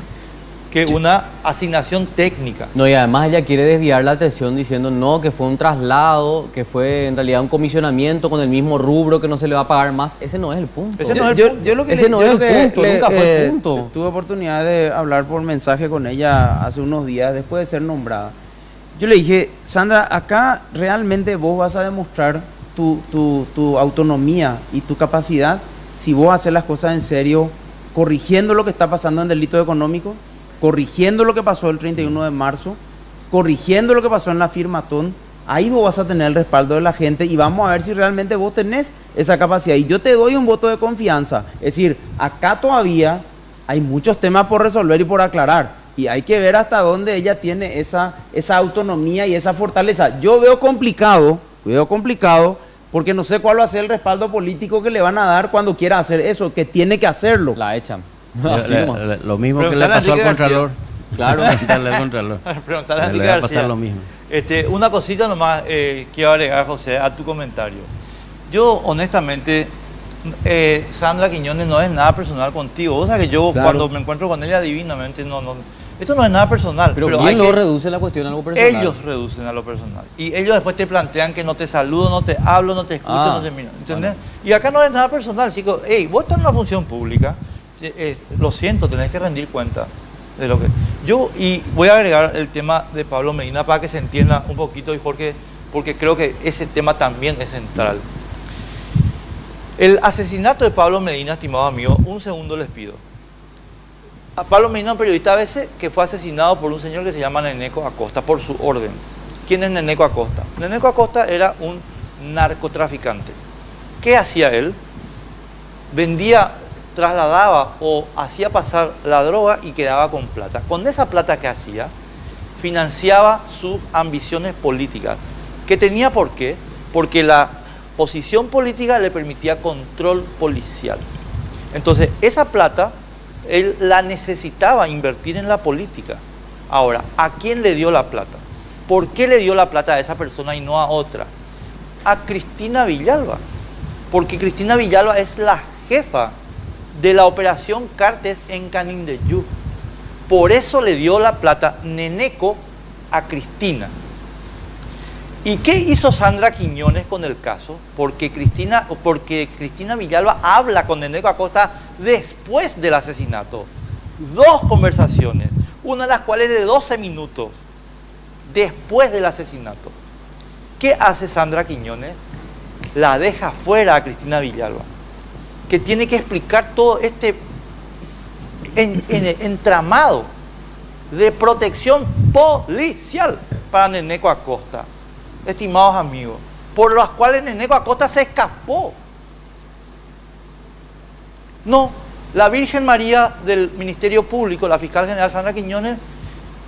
que una asignación técnica. No, y además ella quiere desviar la atención diciendo no, que fue un traslado, que fue en realidad un comisionamiento con el mismo rubro, que no se le va a pagar más. Ese no es el punto. Ese no es el punto. Yo lo que Ese no yo es lo el que punto, nunca fue el punto. Tuve oportunidad de hablar por mensaje con ella hace unos días después de ser nombrada. Yo le dije, Sandra, acá realmente vos vas a demostrar tu autonomía y tu capacidad si vos haces las cosas en serio, corrigiendo lo que está pasando en delito económico, corrigiendo lo que pasó el 31 de marzo, corrigiendo lo que pasó en la firmatón. Ahí vos vas a tener el respaldo de la gente y vamos a ver si realmente vos tenés esa capacidad. Y yo te doy un voto de confianza. Es decir, acá todavía hay muchos temas por resolver y por aclarar. Y hay que ver hasta dónde ella tiene esa autonomía y esa fortaleza. Yo veo complicado, porque no sé cuál va a ser el respaldo político que le van a dar cuando quiera hacer eso, que tiene que hacerlo. La echan. Lo mismo que le Preguntale a pasó al Enrique Contralor. Claro. Preguntarle al Contralor. Preguntale a Le Enrique va a García. pasar lo mismo. Una cosita nomás quiero agregar, José, a tu comentario. Yo, honestamente, Sandra Quiñones no es nada personal contigo. O sea que yo Claro. cuando me encuentro con ella divinamente, esto no es nada personal. Pero hay ¿quién que- lo reduce la cuestión a algo personal? Ellos reducen a lo personal. Y ellos después te plantean que no te saludo, no te hablo, no te escucho, Ah, no te miro. ¿Entendés? Y acá no es nada personal, chicos. Hey, vos estás en una función pública. Lo siento, tenés que rendir cuenta de lo que... Y voy a agregar el tema de Pablo Medina para que se entienda un poquito, y porque creo que ese tema también es central. El asesinato de Pablo Medina, estimado amigo, un segundo les pido. A Pablo Medina, un periodista a veces, que fue asesinado por un señor que se llama Neneco Acosta, por su orden. ¿Quién es Neneco Acosta? Neneco Acosta era un narcotraficante. ¿Qué hacía él? Vendía, trasladaba o hacía pasar la droga y quedaba con plata. Con esa plata que hacía, financiaba sus ambiciones políticas. ¿Que tenía por qué? Porque la posición política le permitía control policial. Entonces, esa plata él la necesitaba invertir en la política. Ahora, ¿a quién le dio la plata? ¿Por qué le dio la plata a esa persona y no a otra? A Cristina Villalba. Porque Cristina Villalba es la jefa de la operación Cartes en Canindeyú. Por eso le dio la plata Neneco a Cristina. ¿Y qué hizo Sandra Quiñones con el caso? Porque Cristina Villalba habla con Neneco Acosta después del asesinato. 2 conversaciones, una de las cuales de 12 minutos, después del asesinato. ¿Qué hace Sandra Quiñones? La deja fuera a Cristina Villalba, que tiene que explicar todo este entramado de protección policial para Neneco Acosta. Estimados amigos, por los cuales Neneco Acosta se escapó. No, la Virgen María del Ministerio Público, la fiscal general Sandra Quiñones,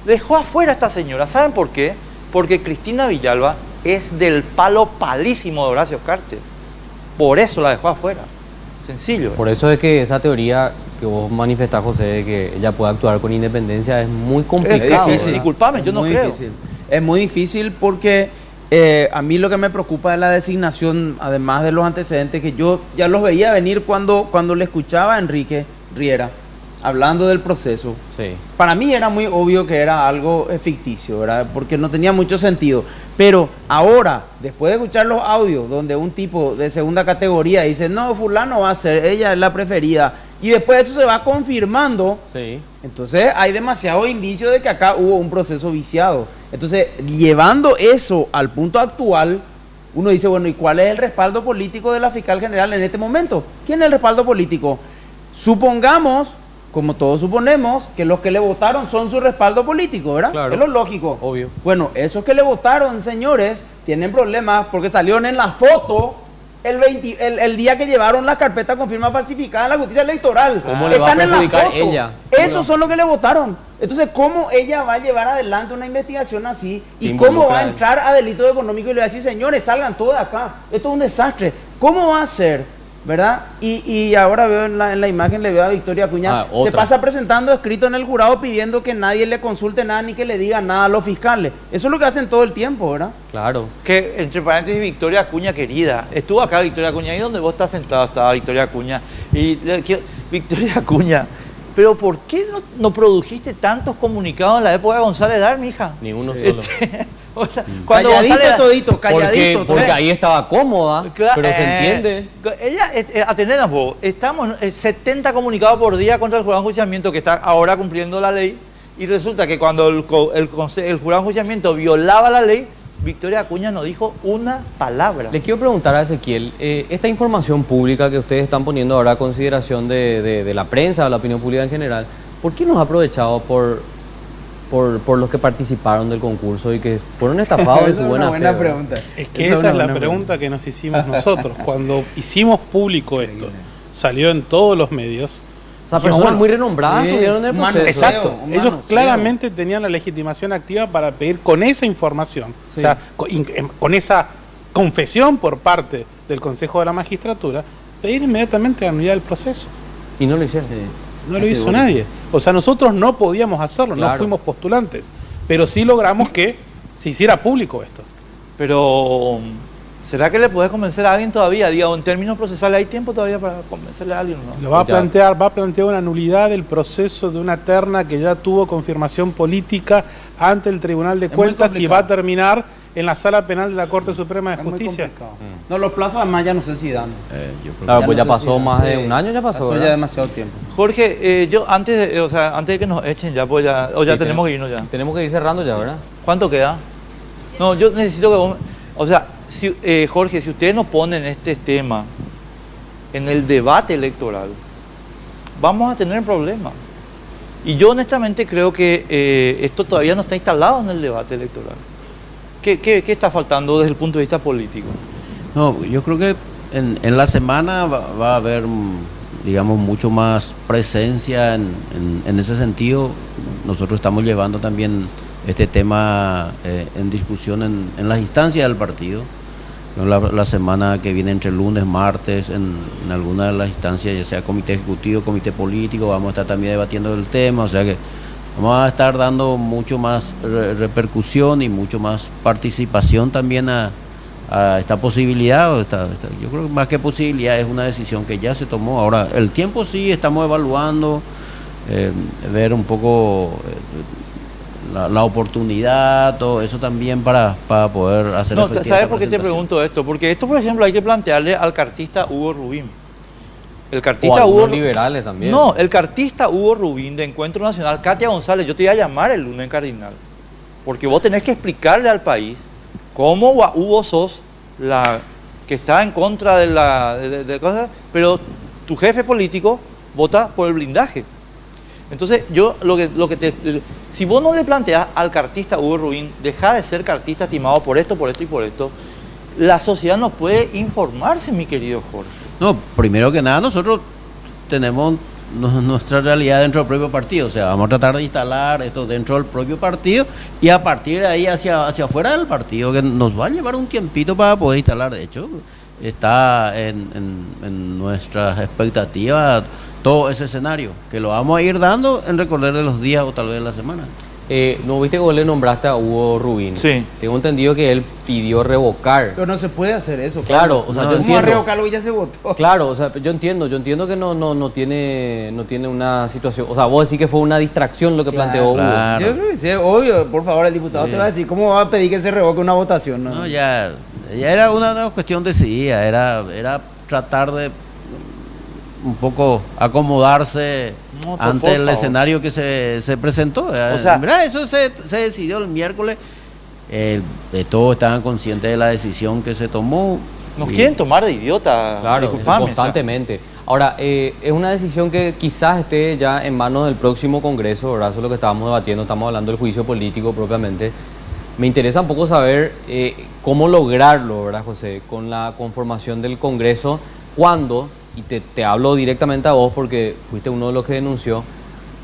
dejó afuera a esta señora. ¿Saben por qué? Porque Cristina Villalba es del palo palísimo de Horacio Cartes. Por eso la dejó afuera. Sencillo. Por eso es que esa teoría que vos manifestás, José, de que ella puede actuar con independencia es muy complicado. Es difícil. ¿verdad? Disculpame, yo no muy creo. difícil. Es muy difícil porque a mí lo que me preocupa es la designación, además de los antecedentes, que yo ya los veía venir cuando le escuchaba a Enrique Riera hablando del proceso. Sí. Para mí era muy obvio que era algo ficticio, ¿verdad? Porque no tenía mucho sentido. Pero ahora, después de escuchar los audios donde un tipo de segunda categoría dice, no, fulano va a ser, ella es la preferida, y después eso se va confirmando, Sí. entonces hay demasiado indicio de que acá hubo un proceso viciado. Entonces, llevando eso al punto actual, uno dice, bueno, ¿y cuál es el respaldo político de la fiscal general en este momento? ¿Quién es el respaldo político? Supongamos, como todos suponemos, que los que le votaron son su respaldo político, ¿verdad? Claro. Es lo lógico. Obvio. Bueno, esos que le votaron, señores, tienen problemas porque salieron en la foto el día que llevaron la carpeta con firma falsificada en la justicia electoral. ¿Cómo le va a Están en la perjudicar foto. ella? Esos son los que le votaron. Entonces, ¿cómo ella va a llevar adelante una investigación así? ¿Y Te cómo involucra va a él. entrar a delito económico y le va a decir, señores, salgan todos de acá? Esto es un desastre. ¿Cómo va a ser? ¿Verdad? Y ahora veo en la imagen, le veo a Victoria Acuña, se otra. pasa presentando escrito en el jurado pidiendo que nadie le consulte nada ni que le diga nada a los fiscales. Eso es lo que hacen todo el tiempo, ¿verdad? Claro. Que, entre paréntesis, Victoria Acuña querida, estuvo acá Victoria Acuña, ahí donde vos estás sentado estaba Victoria Acuña, Victoria Acuña pero ¿por qué no produjiste tantos comunicados en la época de González Dar, mija? Ni uno solo. O sea, cuando Calladito González todito, calladito. Porque ahí estaba cómoda, Claro, pero se entiende. Ella, atendemos vos, estamos en 70 comunicados por día contra el jurado de enjuiciamiento que está ahora cumpliendo la ley, y resulta que cuando el jurado de enjuiciamiento violaba la ley, Victoria Acuña no dijo una palabra. Le quiero preguntar a Ezequiel, esta información pública que ustedes están poniendo ahora a consideración de la prensa, de la opinión pública en general, ¿por qué nos ha aprovechado por los que participaron del concurso y que fueron estafados en su buena fe? pregunta. Es que esa es la pregunta que nos hicimos nosotros. Cuando hicimos público esto, salió en todos los medios. O sea, Dijimos, personas muy renombradas tuvieron el proceso. Exacto. Un Ellos manoseo. claramente tenían la legitimación activa para pedir con esa información, Sí. o sea, con esa confesión por parte del Consejo de la Magistratura, pedir inmediatamente la nulidad del proceso. Y no lo hicieron. No lo hizo nadie. O sea, nosotros no podíamos hacerlo, Claro. no fuimos postulantes, pero sí logramos que se hiciera público esto. Pero, ¿será que le podés convencer a alguien todavía? Digo, en términos procesales, ¿hay tiempo todavía para convencerle a alguien o no? Lo va a Ya. plantear una nulidad del proceso de una terna que ya tuvo confirmación política ante el Tribunal de Es muy Cuentas y complicado. va a terminar en la Sala Penal de la Corte Suprema de Es muy Justicia. complicado. No, los plazos además ya no sé si dan. Yo creo Claro, Ya pues no ya sé si pasó dan. más de Sí. un año, ya pasó, Pasó ¿verdad? ya demasiado tiempo. Jorge, yo antes de que nos echen ya, pues ya, o ya Sí, tenemos que irnos ya. Tenemos que ir cerrando ya, ¿verdad? ¿Cuánto queda? No, yo necesito que vos... O sea, Jorge, si ustedes nos ponen este tema en el debate electoral, vamos a tener problemas. Y yo honestamente creo que esto todavía no está instalado en el debate electoral. ¿Qué está faltando desde el punto de vista político? No, yo creo que en la semana va a haber, digamos, mucho más presencia en ese sentido. Nosotros estamos llevando también este tema en discusión en las instancias del partido. La semana que viene, entre lunes, martes, en alguna de las instancias, ya sea comité ejecutivo, comité político, vamos a estar también debatiendo el tema, o sea que vamos a estar dando mucho más repercusión y mucho más participación también a esta posibilidad. Yo creo que más que posibilidad es una decisión que ya se tomó. Ahora, el tiempo sí, estamos evaluando, ver un poco la oportunidad, todo eso también para poder hacer No, efectiva ¿sabes esta por qué te presentación. pregunto esto? Porque esto, por ejemplo, hay que plantearle al cartista Hugo Rubín. El O cartista algunos Hugo... liberales también. No, el cartista Hugo Rubín de Encuentro Nacional, Katia González, yo te iba a llamar el lunes en Cardinal. Porque vos tenés que explicarle al país cómo vos sos la que está en contra de cosas, pero tu jefe político vota por el blindaje. Entonces, si vos no le planteás al cartista Hugo Rubín, deja de ser cartista estimado por esto y por esto, la sociedad no puede informarse, mi querido Jorge. No, primero que nada, nosotros tenemos nuestra realidad dentro del propio partido, o sea, vamos a tratar de instalar esto dentro del propio partido y a partir de ahí hacia afuera del partido, que nos va a llevar un tiempito para poder instalar. De hecho, está en nuestras expectativas todo ese escenario, que lo vamos a ir dando en recorrer de los días o tal vez de la semana. ¿No viste que vos le nombraste a Hugo Rubín? Sí. Tengo entendido que él pidió revocar. Pero no se puede hacer eso. Claro, o sea, yo ¿cómo va a entiendo. revocar lo que ya se votó? Claro, o sea, yo entiendo que no tiene una situación, o sea, vos decís que fue una distracción lo que planteó Hugo. claro. Yo creo que sí, obvio, por favor, el diputado te va a decir, ¿cómo va a pedir que se revoque una votación? No, No, ya era una cuestión decidida, era tratar de un poco acomodarse No, ante por el favor. escenario que se presentó. O sea, en verdad, eso se decidió el miércoles. Todos estaban conscientes de la decisión que se tomó. Nos Y- quieren tomar de idiota, Claro, disculpame, o sea. constantemente. Ahora, es una decisión que quizás esté ya en manos del próximo Congreso, ¿verdad? Eso es lo que estábamos debatiendo, estamos hablando del juicio político propiamente. Me interesa un poco saber cómo lograrlo, ¿verdad, José? Con la conformación del Congreso, cuando, y te hablo directamente a vos porque fuiste uno de los que denunció,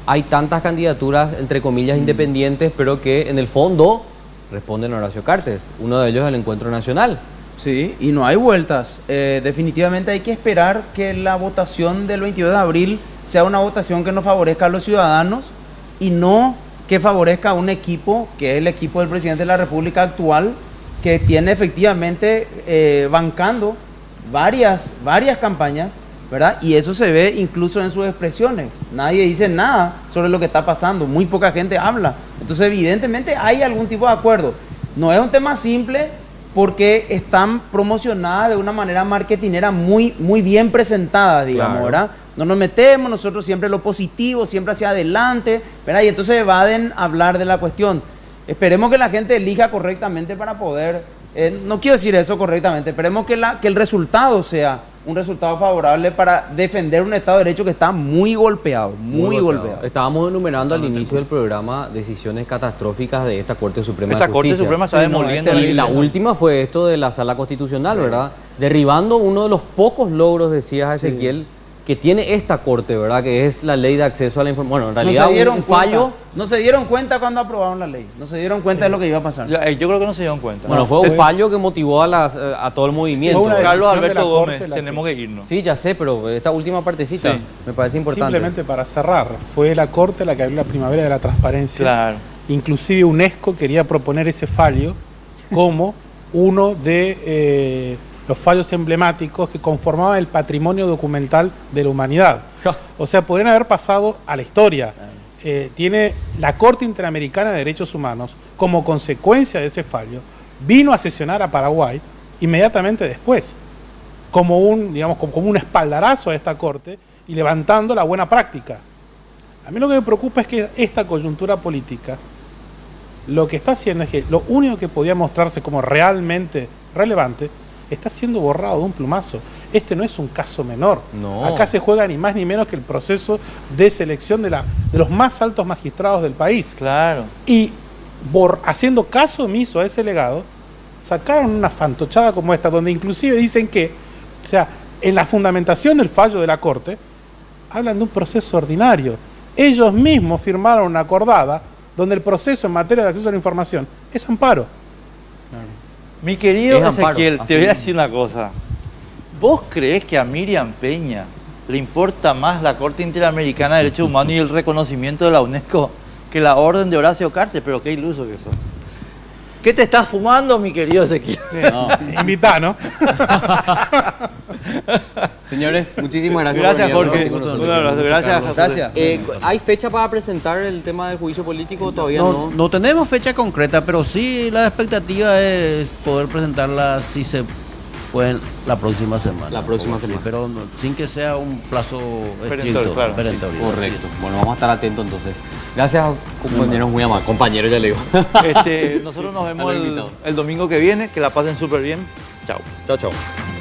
hay tantas candidaturas, entre comillas, independientes, pero que en el fondo responden a Horacio Cartes. Uno de ellos es el Encuentro Nacional. Sí, y no hay vueltas. Definitivamente hay que esperar que la votación del 22 de abril sea una votación que nos favorezca a los ciudadanos y no que favorezca a un equipo, que es el equipo del presidente de la República actual, que tiene efectivamente bancando varias campañas, ¿verdad? Y eso se ve incluso en sus expresiones. Nadie dice nada sobre lo que está pasando, muy poca gente habla. Entonces, evidentemente hay algún tipo de acuerdo. No es un tema simple porque están promocionadas de una manera marketinera muy, muy bien presentada, digamos, Claro. ¿verdad? No nos metemos, nosotros siempre lo positivo, siempre hacia adelante, ¿verdad? Y entonces evaden hablar de la cuestión. Esperemos que la gente elija correctamente para poder, no quiero decir eso correctamente, esperemos que el resultado sea un resultado favorable para defender un Estado de Derecho que está muy golpeado, muy golpeado. Estábamos enumerando al inicio del programa decisiones catastróficas de esta Corte Suprema Esta de Corte Justicia. Suprema está Sí, no, demoliendo este- la Y la institución. última fue esto de la Sala Constitucional, ¿verdad? Derribando uno de los pocos logros, decías Ezequiel, que tiene esta Corte, ¿verdad? Que es la ley de acceso a la información. Bueno, en realidad un fallo... No se dieron cuenta cuando aprobaron la ley, no se dieron cuenta de lo que iba a pasar. Yo creo que no se dieron cuenta. Bueno, fue un fallo que motivó a todo el movimiento. Fue una ¿verdad? Carlos decisión de Alberto la Corte Gómez, la tenemos que irnos. Sí, ya sé, pero esta última partecita Sí. me parece importante. Simplemente para cerrar, fue la Corte la que abrió la primavera de la transparencia. Claro. Inclusive UNESCO quería proponer ese fallo como uno de los fallos emblemáticos que conformaban el patrimonio documental de la humanidad. Ja. O sea, podrían haber pasado a la historia. Tiene la Corte Interamericana de Derechos Humanos, como consecuencia de ese fallo, vino a sesionar a Paraguay inmediatamente después, como un espaldarazo a esta Corte y levantando la buena práctica. A mí lo que me preocupa es que esta coyuntura política lo que está haciendo es que lo único que podía mostrarse como realmente relevante está siendo borrado de un plumazo. Este no es un caso menor. No. Acá se juega ni más ni menos que el proceso de selección de los más altos magistrados del país. Claro. Y haciendo caso omiso a ese legado, sacaron una fantochada como esta, donde inclusive dicen que, o sea, en la fundamentación del fallo de la Corte, hablan de un proceso ordinario. Ellos mismos firmaron una acordada donde el proceso en materia de acceso a la información es amparo. Mi querido Es amparo, Ezequiel, así te voy a mismo. decir una cosa. ¿Vos creés que a Miriam Peña le importa más la Corte Interamericana de Derechos Humanos y el reconocimiento de la UNESCO que la orden de Horacio Cartes? Pero qué iluso que sos. ¿Qué te estás fumando, mi querido Ezequiel? No. Invitá, ¿no? Señores, muchísimas gracias. Gracias, por venir. Jorge. Un gusto. Un abrazo. Gracias, José. Gracias. ¿Hay fecha para presentar el tema del juicio político? Todavía no. No tenemos fecha concreta, pero sí la expectativa es poder presentarla si se puede la próxima semana. La próxima semana. Pero sin que sea un plazo Perentorio, estricto. claro. perentorio, Correcto. Bueno, vamos a estar atentos entonces. Gracias, compañeros, muy amables. Compañeros, ya le digo. Nosotros nos vemos A los invitados. el domingo que viene. Que la pasen súper bien. Chao. Chao, chao.